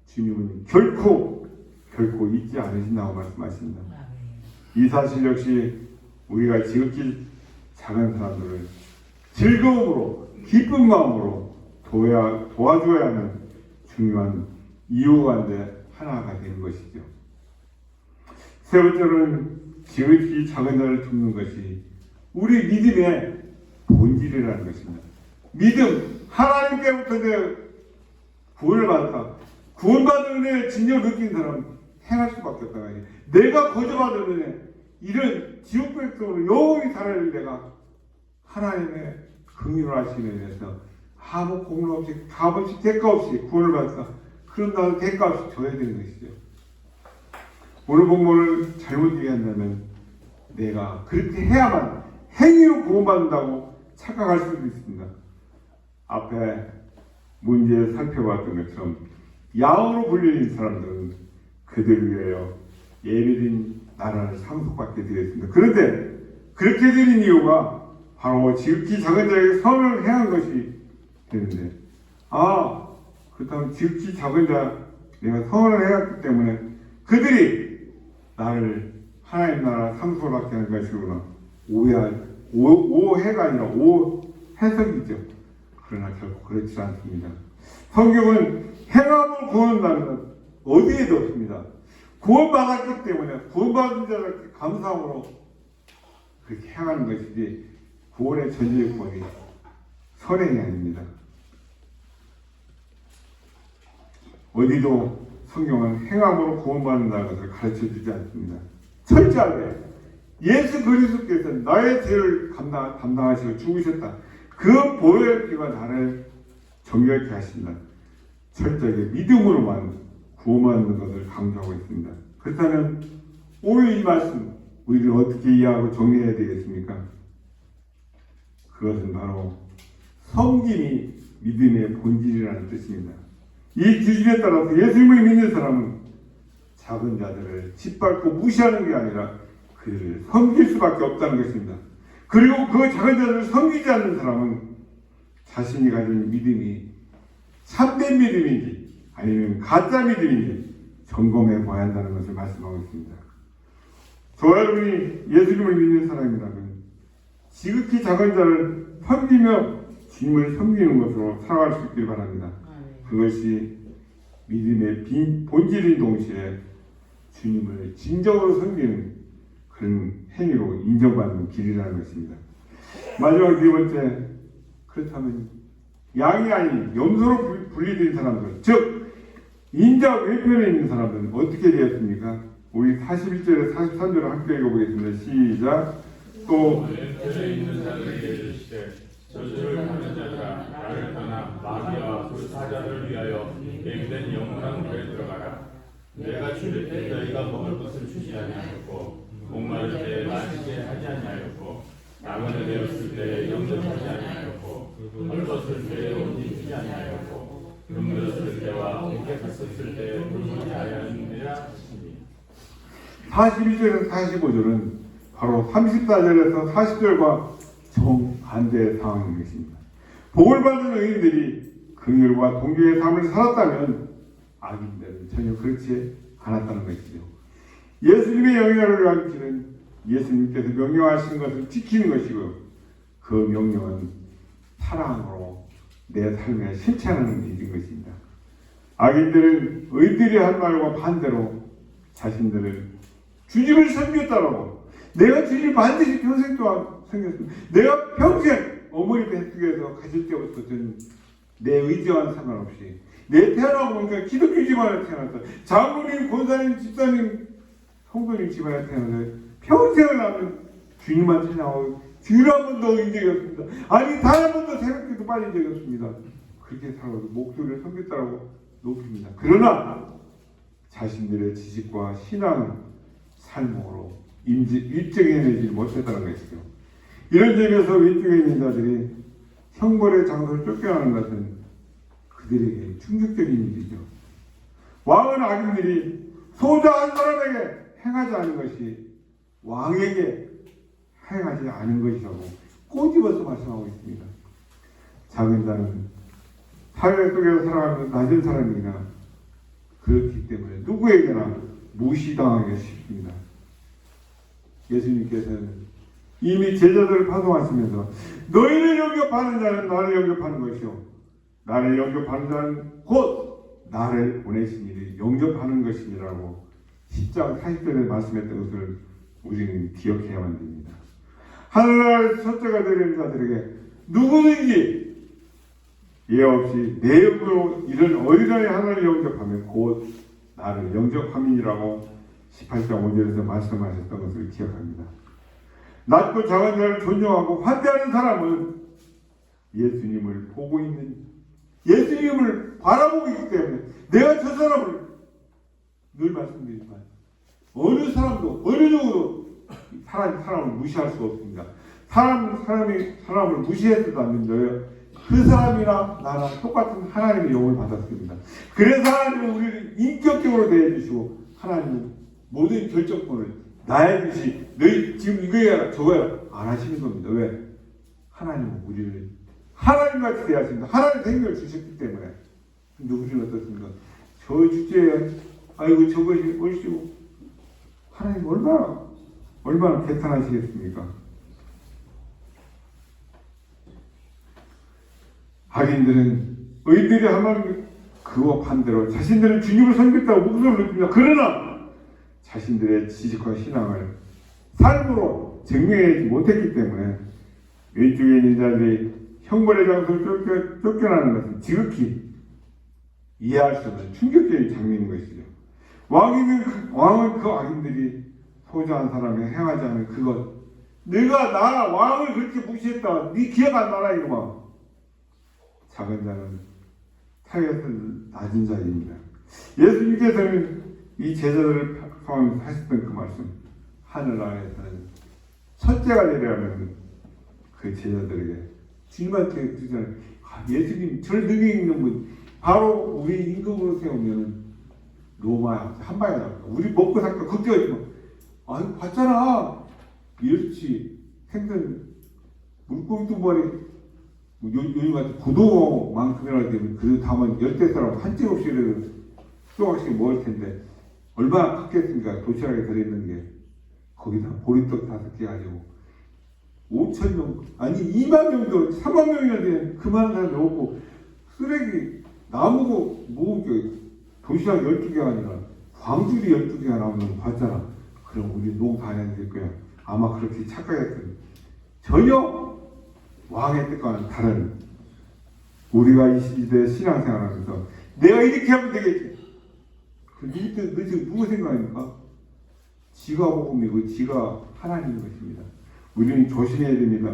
주님은 결코 잊지 않으신다고 말씀하십니다. 이 사실 역시 우리가 지극히 작은 사람들을 즐거움으로 기쁜 마음으로 도와줘야 하는 중요한 이유가 하나가 되는 것이죠. 세 번째로는 지극히 작은 자를 돕는 것이 우리 믿음의 본질이라는 것입니다. 믿음, 하나님께부터 내 구원을 받았다. 구원받은 은혜의 진정을 느낀 사람은 행할 수밖에 없다. 내가 거저받은 은혜, 이런 지옥 백성으로 영원히 살아야 내가 하나님의 긍휼하심에 대해서 아무 공로 없이, 값 없이, 대가 없이 구원을 받았다. 그럼 나도 대가 없이 줘야 되는 것이죠. 오늘 본문을 잘못 이해한다면 내가 그렇게 해야만 행위로 구원받는다고 착각할 수도 있습니다. 앞에 문제 살펴봤던 것처럼 양으로 불리는 사람들은 그들 위하여 예비된 나라를 상속받게 되었습니다. 그런데 그렇게 되는 이유가 바로 지극히 작은 자에게 선을 행한 것이 되는데, 그렇다면 지극히 작은 자 내가 선을 해왔기 때문에 그들이 나를 하나님 나라 상속을 받게 하는 것이구나. 오해가 아니라 오해석이죠. 그러나 결코 그렇지 않습니다. 성경은 행함을 구원한다는 것 어디에도 없습니다. 구원받았기 때문에 구원받은 자를 감사함으로 그렇게 행하는 것이지 구원의 전제요건이 선행이 아닙니다. 어디도 성경은 행함으로 구원받는다는 것을 가르쳐주지 않습니다. 철저하게 예수 그리스도께서 나의 죄를 담당하시고 죽으셨다. 그 보혈의 피가 나를 정결케 하신다. 철저하게 믿음으로만 구원받는 것을 강조하고 있습니다. 그렇다면 오늘 이 말씀 우리를 어떻게 이해하고 정리해야 되겠습니까? 그것은 바로 섬김이 믿음의 본질이라는 뜻입니다. 이 기준에 따라서 예수님을 믿는 사람은 작은 자들을 짓밟고 무시하는 게 아니라 그들을 섬길 수밖에 없다는 것입니다. 그리고 그 작은 자들을 섬기지 않는 사람은 자신이 가진 믿음이 참된 믿음인지 아니면 가짜 믿음인지 점검해 봐야 한다는 것을 말씀하고 있습니다. 저와 여러분이 예수님을 믿는 사람이라면 지극히 작은 자를 섬기며 주님을 섬기는 것으로 살아갈 수 있길 바랍니다. 그것이 믿음의 본질인 동시에 주님을 진정으로 섬기는 그런 행위로 인정받는 길이라는 것입니다. 마지막 네 번째, 그렇다면 양이 아닌 염소로 분리된 사람들, 즉 인자 왼편에 있는 사람들은 어떻게 되었습니까? 우리 41절에 43절을 함께 읽어보겠습니다. 시작. 또 왼편에 있는 자들에게 이르시되 저주를 받는 자들아 나를 떠나 마귀와 그 사자를 위하여 예비된 영원한 물에 들어가라. 내가 줄일 때 너희가 먹을 것을 주지 아니하였고 목마를 때 마시게 하지 아니하였고 나그네 되었을 때 영접하지 아니하였고 헐벗을 때 옷 입히지 아니하였고 굶주렸을 때와 공개 갔었을 때 돌보지 아니하였느니라 하시니. 42절에서 45절은 바로 34절에서 40절과 정반대의 상황인 것입니다. 복을 받은 의인들이 긍휼과 동정의 삶을 살았다면 악인들은 전혀 그렇지 않았다는 것이죠. 예수님의 영향을 위한 길은 예수님께서 명령하신 것을 지키는 것이고 그 명령은 사랑으로 내 삶에 실천하는 일인 것입니다. 악인들은 의인들이 한 말과 반대로 자신들을 주님을 섬겼다라고, 내가 주님 반드시 평생 동안 섬겼습니다. 내가 평생 어머니 뱃속에서 가질 때부터 저는 내 의지와는 상관없이 내 태어나고 보니까 기독교 집안에 태어났다. 장로님, 권사님, 집사님, 성도님 집안에 태어나서 평생을 나는 주님만 찬양하고 주일 한 번도 어긴 적이 없습니다. 아니 단 한 번도 새벽기도 빠진 적이 없습니다. 그렇게 살아도 목소리를 섬겼다라고 높입니다. 그러나 자신들의 지식과 신앙, 삶으로 입증해내지 못했다는 것이죠. 이런 점에서 왼쪽에 있는 자들이 형벌의 장소를 쫓겨나는 것은 그들에게 충격적인 일이죠. 왕은 악인들이 소자 한 사람에게 행하지 않은 것이 왕에게 행하지 않은 것이라고 꼬집어서 말씀하고 있습니다. 작은 자는 사회 속에서 살아가는 낮은 사람이나 그렇기 때문에 누구에게나 무시당하기 쉽습니다. 예수님께서는 이미 제자들을 파송하시면서 너희를 영접하는 자는 나를 영접하는 것이요 나를 영접하는 자는 곧 나를 보내신 일이 영접하는 것이라고 10장 40절에 말씀했던 것을 우리는 기억해야만 됩니다. 하늘나라의 첫째가 되는 자들에게 누구든지 예 없이 내 영으로 이런 어린아이 하나를 영접하면 곧 나를 영접함이라고 18장 5절에서 말씀하셨던 것을 기억합니다. 낮고 작은 자를 존중하고 환대하는 사람은 예수님을 보고 있는, 예수님을 바라보고 있기 때문에 내가 저 사람을 늘 말씀드리지만 어느 사람도 어느 누구도 사람을 무시할 수 없습니다. 사람을 무시해서도 안 된다요. 그 사람이나 나랑 똑같은 하나님의 영을 받았습니다. 그래서 하나님은 우리를 인격적으로 대해주시고 하나님은 모든 결정권을 나의 뜻이 너희 지금 이거 해라 저거 해라 안 하시는 겁니다. 왜? 하나님은 우리를 하나님같이 대하십니다. 하나님 생명을 주셨기 때문에. 근데 우리는 어떻습니까? 저 주제에 아이고 저것이 옳시고 하나님 얼마나 개탄하시겠습니까? 악인들은 의인들이 하면 그와 반대로 자신들은 주님을 섬겼다고 목소리를 높입니다. 그러나 자신들의 지식과 신앙을 삶으로 증명하지 못했기 때문에 왼쪽에 있는 자들이 형벌의 장소를 쫓겨나는 것은 지극히 이해할 수 없는 충격적인 장면인 것이죠. 왕은 그 악인들이 소유한 사람이 행하지 않은 그것, 내가 나 왕을 그렇게 무시했다 네 기억 안 나라 이놈아. 작은 자는 타겟에서 낮은 자입니다. 예수님께서는 이 제자들을 포함해서 하셨던 그 말씀, 하늘나라에서는 첫째가 되려면 그 제자들에게 주님한테 그러잖아요. 예수님 저를 능히 읽는 분 바로 우리 임금으로 세우면 로마 한 방에 나옵니다. 우리 먹고 살까 걱정하지 마. 아유 봤잖아. 이렇지 생선 물고기도 머리 요즘 같은 고도만큼이나 되면 그 다음은 열대 사람 한 찌 없이라도 조각씩 먹을 텐데 얼마나 컸겠습니까? 도시락에 들어있는 게 거기다 보리떡 5개 가지고 5,000명 아니 2만 명도 3만 명이나 되는 그 많은 사람이 없고 쓰레기 나무고 모은 게 도시락 12개가 아니라 광주리 12개가 나오는 거 봤잖아. 그럼 우리 농사 안 해야 될 거야. 아마 그렇게 착각했거든. 전혀 왕의 뜻과는 다른 우리가 이 시대에 신앙생활하면서 내가 이렇게 하면 되겠지. 너 지금 누구 생각입니까? 지가 복음이고 지가 하나님인 것입니다. 우리는 조심해야 됩니다.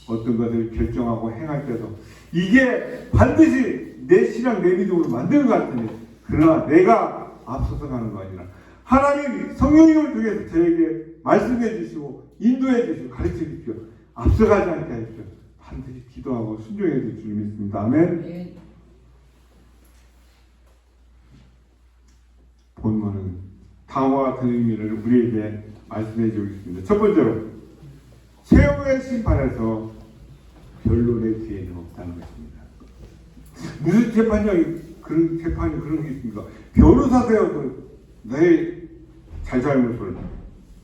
어떤 것을 결정하고 행할 때도 이게 반드시 내 신앙 내 믿음으로 만드는 것 같은데 그러나 내가 앞서서 가는 거 아니라 하나님 성령님을 통해서 저에게 말씀해 주시고 인도해 주시고 가르쳐 주십시오. 앞서가지 않게 하십시오. 반드시 기도하고 순종해야 될 줄 믿습니다. 아멘. 본문은 다음과 같은 의미를 우리에게 말씀해 주고 있습니다. 첫 번째로 최후의 심판에서 변론의 기회는 없다는 것입니다. 무슨 재판이 그런 게 있습니까? 변호사 세워서 내 잘잘못을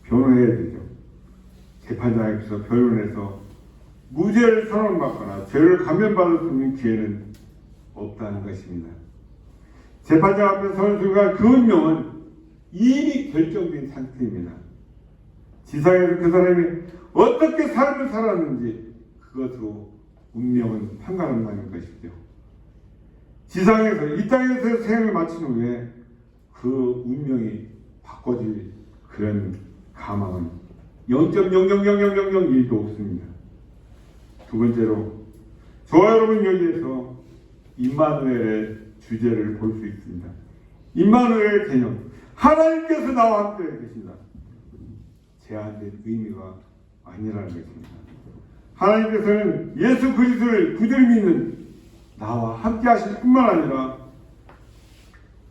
변호해야 되죠. 재판장에서 변론해서 무죄를 선언받거나 죄를 감면받을 수 있는 기회는 없다는 것입니다. 재판장 앞에 서는 순간 그 운명은 이미 결정된 상태입니다. 지상에서 그 사람이 어떻게 삶을 살았는지 그것으로 운명은 판가름나는 것이죠. 지상에서 이 땅에서 생을 마친 후에 그 운명이 바꿔질 그런 가망은 0.0000001도 없습니다. 두 번째로 저와 여러분 여기에서 임마누엘의 주제를 볼 수 있습니다. 임마누엘의 개념, 하나님께서 나와 함께 계신다. 제한된 의미가 아니라는 것입니다. 하나님께서는 예수 그리스도를 부지런히 믿는 나와 함께 하실 뿐만 아니라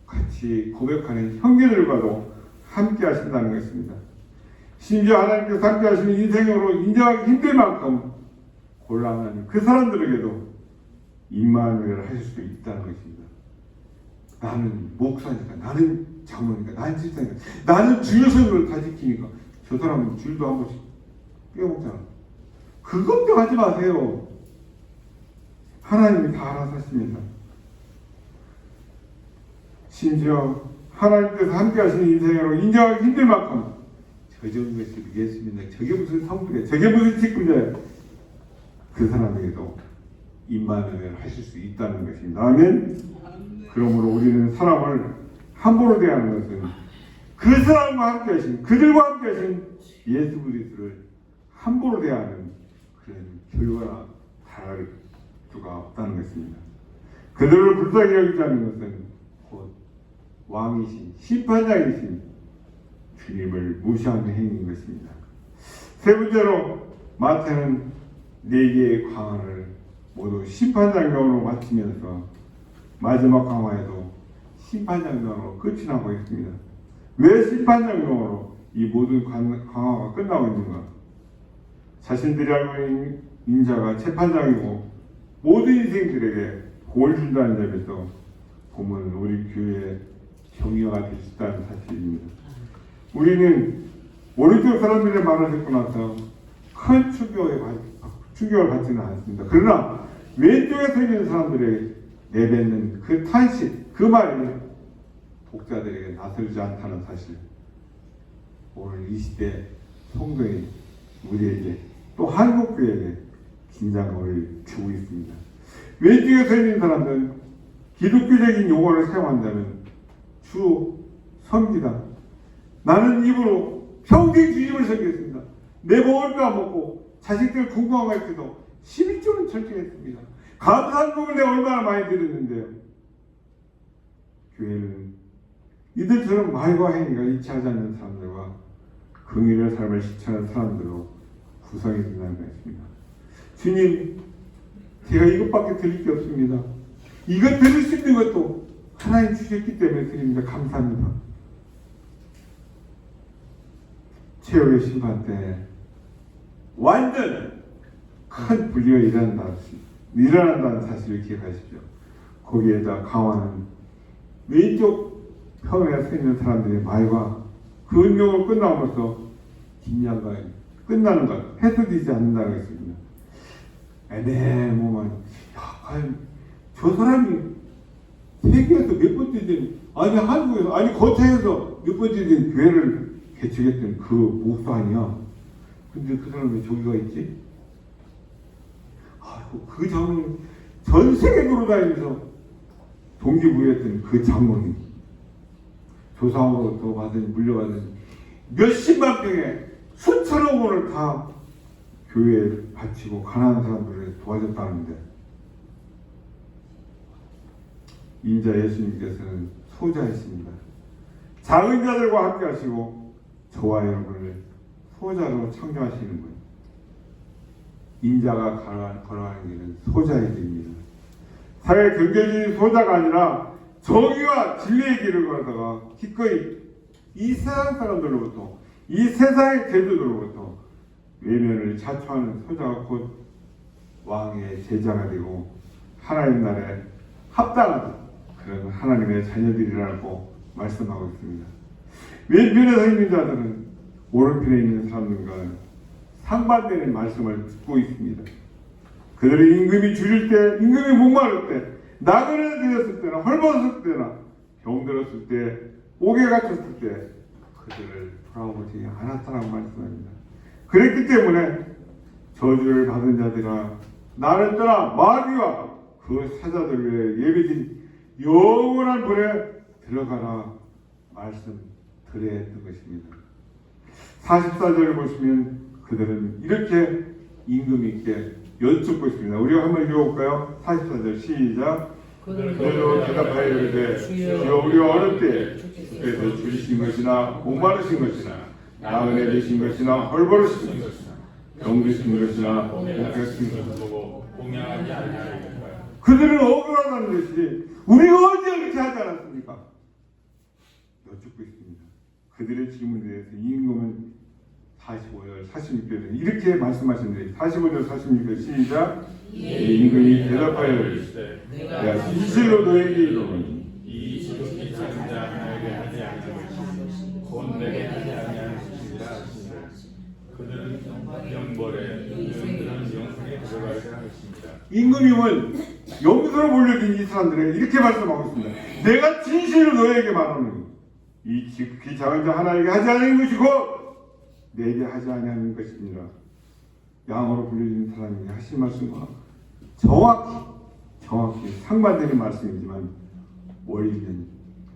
같이 고백하는 형제들과도 함께 하신다는 것입니다. 심지어 하나님께서 함께 하시는 인생으로 인정하기 힘들 만큼 곤란한 그 사람들에게도 임마누엘을 하실 수 있다는 것입니다. 나는 목사니까, 나는 장로니까, 나는 집사니까, 나는 주여 선거를 다 지키니까 저 사람은 줄도 한 번씩 빼먹잖아. 그 걱정하지 마세요. 하나님이 다 알아서 하십니다. 심지어 하나님께서 함께 하시는 인생으로 인정하기 힘들 만큼 저 정도 것이 예수님인데 저게 무슨 성부래, 저게 무슨 직분이야. 그 사람에게도 임마누엘 하실 수 있다는 것입니다. 아멘. 그러므로 우리는 사람을 함부로 대하는 것은 그 사람과 함께 하신, 그들과 함께 하신 예수 그리스도를 함부로 대하는 그런 결과나 다를 수가 없다는 것입니다. 그들을 불쌍히 여기지 않는 것은 곧 왕이신 심판장이신 주님을 무시하는 행위인 것입니다. 세 번째로 마태는 네 개의 강화를 모두 심판장면으로 마치면서 마지막 강화에도 심판장면으로 끝이 나고 있습니다. 왜 심판장면으로 이 모든 강화가 끝나고 있는가? 자신들이 알고 있는 인자가 재판장이고 모든 인생들에게 복을 준다는 점에서 보면 우리 교회의 정의가 될 수 있다는 사실입니다. 우리는 오른쪽 사람들의 말을 듣고 나서 큰 충격을 받지는 않습니다. 그러나 왼쪽에 서 있는 사람들에게 내뱉는 그 탄식, 그 말이 독자들에게 낯설지 않다는 사실, 오늘 이 시대 성도인 우리에게 또 한국교회에게 긴장감을 주고 있습니다. 왼쪽에 서 있는 사람들은 기독교적인 용어를 사용한다면 주 섬기다, 나는 입으로 평생 주님을 섬기겠습니다, 내 먹을 거 안 먹고 자식들 궁금한 거 할때도 12조는 철저했습니다. 감사한 부분에 얼마나 많이 드렸는데요. 교회는 이들처럼 말과 행위가 일치하지 않는 사람들과 긍휼의 삶을 실천하는 사람들로 구성이 된다는 것입니다. 주님, 제가 이것밖에 드릴 게 없습니다. 이것 드릴 수 있는 것도 하나님 주셨기 때문에 드립니다. 감사합니다. 최후의 심판 때 완전 큰 분리가 일어난다는 사실을 기억하십시오. 거기에다 강화는 왼쪽 편에 서 있는 사람들의 말과 그 운명을 끝나면서 뒷야가 끝나는 것, 해소되지 않는다는 것입니다. 애매모만, 저 사람이 세계에서 몇 번째 된, 아니 한국에서, 아니 거창에서 몇 번째 된 교회를 개척했던 그 목사 아니야. 근데 그 사람이 저기가 있지? 아이고, 그 장로님 전 세계 돌아다니면서 동기부여했던 그 장로님, 조상으로부터 받은 물려받은 몇십만 평의 수천억 원을 다 교회에 바치고 가난한 사람들을 도와줬다는데, 인자 예수님께서는 소자이십니다. 작은 자들과 함께 하시고 저와 여러분을 소자로 창조하시는 분. 인자가 걸어가는 길은 소자의 길입니다. 사회 경제주의 소자가 아니라 정의와 진리의 길을 걸어다가 기꺼이 이 세상 사람들로부터, 이 세상의 제도들로부터 외면을 자초하는 소자가 곧 왕의 제자가 되고 하나님 나라에 합당한 그런 하나님의 자녀들이라고 말씀하고 있습니다. 왼편에 서 있는 자들은 오른편에 있는 사람들과 상반되는 말씀을 듣고 있습니다. 그들의 임금이 줄일 때, 임금이 목마를 때, 나그네를 드렸을 때나 헐벗을 때나 병들었을 때, 옥에 갇혔을 때 그들을 돌아보지 않았다라고 말씀합니다. 그랬기 때문에 저주를 받은 자들아, 나를 떠나 마귀와 그 사자들 위해 예비진 영원한 불에 들어가라 말씀 드려야 했던 것입니다. 44절을 보시면 그들은 이렇게 임금 있게 여쭙고 있습니다. 우리가 한번 읽어볼까요? 44절 시작. 그들도 대답하여 이르되 주여, 우리가 어느 때 주께서 줄이신 것이나 목마르신 것이나 나그네 되신 것이나 헐벗으신 것이나 병드신 것이나 목격하신 것이나 보고 공양하지 아니하리까. 그들은 억울하다는 것이 우리가 언제 그렇게 하지 않았습니까? 여쭙고 있습니다. 그들의 질문에 대해서 임금은 45절 46절에 이렇게 말씀하시는데, 45절 46절 시작. 임금이 대답하여 이르시되 내가 진실로 너에게 이르노니 이 지극히 작은 자 하나에게 하지 아니하는 것이 곧 내게 하지 아니하는 것이라 하시니라. 그들은 영벌에, 그들은 영생에 들어가야 할 것입니다. 임금님은 염소로 몰려든 이 사람들에게 이렇게 말씀하고 있습니다. 내가 진실로 너에게 말하노니 이 지극히 작은 자 하나에게 하지 않은 것이고 내게 하지 아니하는 것입니다. 양으로 불려진 사람에게 하신 말씀과 정확히 상반되는 말씀이지만 원리는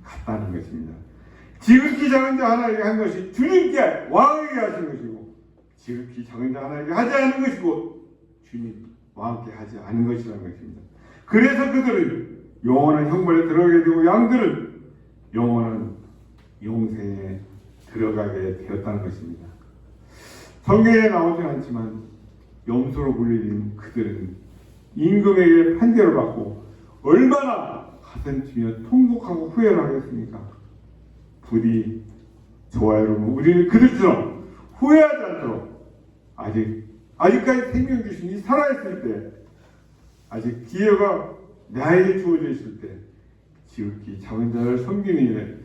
같다는 것입니다. 지극히 작은 자 하나에게 한 것이 주님께 왕에게 하신 것이고 지극히 작은 자 하나에게 하지 않은 것이고 주님 왕께 하지 않은 것이라는 것입니다. 그래서 그들은 영원한 형벌에 들어가게 되고 양들은 영원한 영생에 들어가게 되었다는 것입니다. 성경에 나오진 않지만 염소로 불리는 그들은 임금에게 판결을 받고 얼마나 가슴치며 통곡하고 후회를 하겠습니까? 부디 저와 여러분 우리는 그들처럼 후회하지 않도록 아직까지 생명 주신이 살아있을 때 아직 기회가 나에게 주어져 있을 때 지극히 작은 자를 섬기는 일에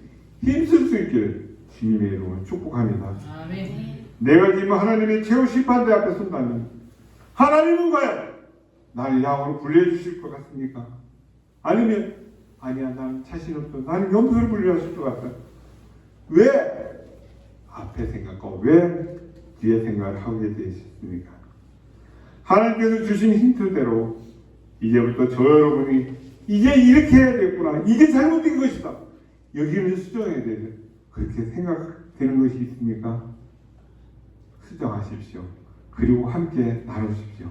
힘쓸 수 있기를 주님의 이름으로 축복합니다. 아멘. 내가 지금 하나님의 최후 심판대 앞에 선다면 하나님은 과연 나를 양으로 불려주실 것 같습니까? 아니면 아니야 나는 자신 없어 나는 염소를 불려하실 것 같다. 왜 앞에 생각과 왜 뒤에 생각을 하게 되셨습니까? 하나님께서 주신 힌트대로 이제부터 저 여러분이 이제 이렇게 해야 되겠구나 이게 잘못된 것이다 여기를 수정해야 돼 그렇게 생각되는 것이 있습니까? 수정하십시오. 그리고 함께 나누십시오.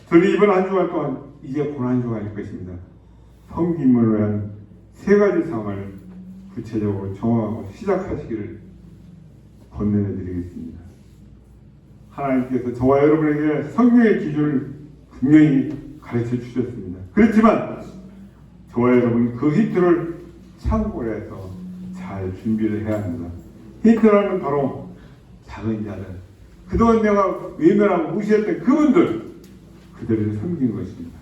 저는 이번 한 주간 동안 이제 고난 주간일 것입니다. 섬김을 위한 세 가지 상을 구체적으로 정하고 시작하시기를 권면해 드리겠습니다. 하나님께서 저와 여러분에게 성경의 기준을 분명히 가르쳐 주셨습니다. 그렇지만 저와 여러분 그 힌트를 참고해서 잘 준비를 해야 합니다. 힌트라는 바로 작은 자들, 그동안 내가 외면하고 무시했던 그들을 섬긴 것입니다.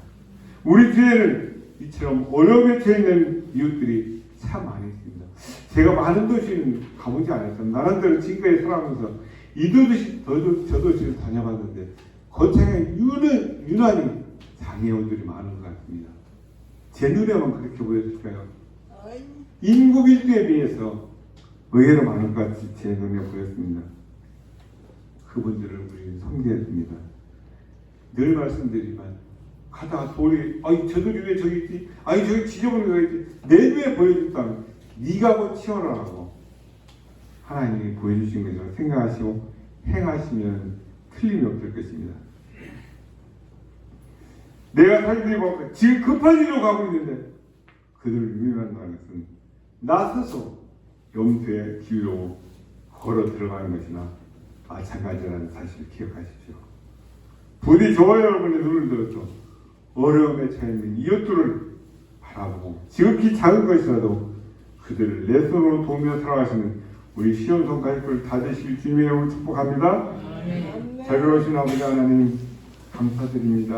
우리 뒤에는 이처럼 어려움에 처해 있는 이웃들이 참 많이 있습니다. 제가 많은 도시는 가보지 않았어요. 나름대로 지금까지 살아가면서 이 도시, 저 도시를 다녀봤는데 거창에 유난히 장애원들이 많은 것 같습니다. 제 눈에만 그렇게 보였을까요? 인구 밀도에 비해서 의외로 많은 것 같이 제 눈에 보였습니다. 그분들을 우리는 섬겨야 됩니다. 늘 말씀드리지만 가다가 돌이 저 돌이 왜 저기 있지? 저기 지저분한 거 있지? 내 눈에 보여줬다면 네가 뭐 치워라라고 하나님이 보여주신 것을 생각하시고 행하시면 틀림이 없을 것입니다. 내가 살기고 지금 급한 일로 가고 있는데 그들을 위임한다는 것은 나 스스로 염소의 길로 걸어 들어가는 것이나 마찬가지라는 사실을 기억하십시오. 부디 저와 여러분의 눈을 들어서 어려움에 처해 있는 이웃들을 바라보고 지극히 작은 것이라도 그들을 내 손으로 도우며 살아가시는 우리 시험성 가족들 다 되실 주님의 이름으로 축복합니다. 자비로우신 아버지 하나님 감사드립니다.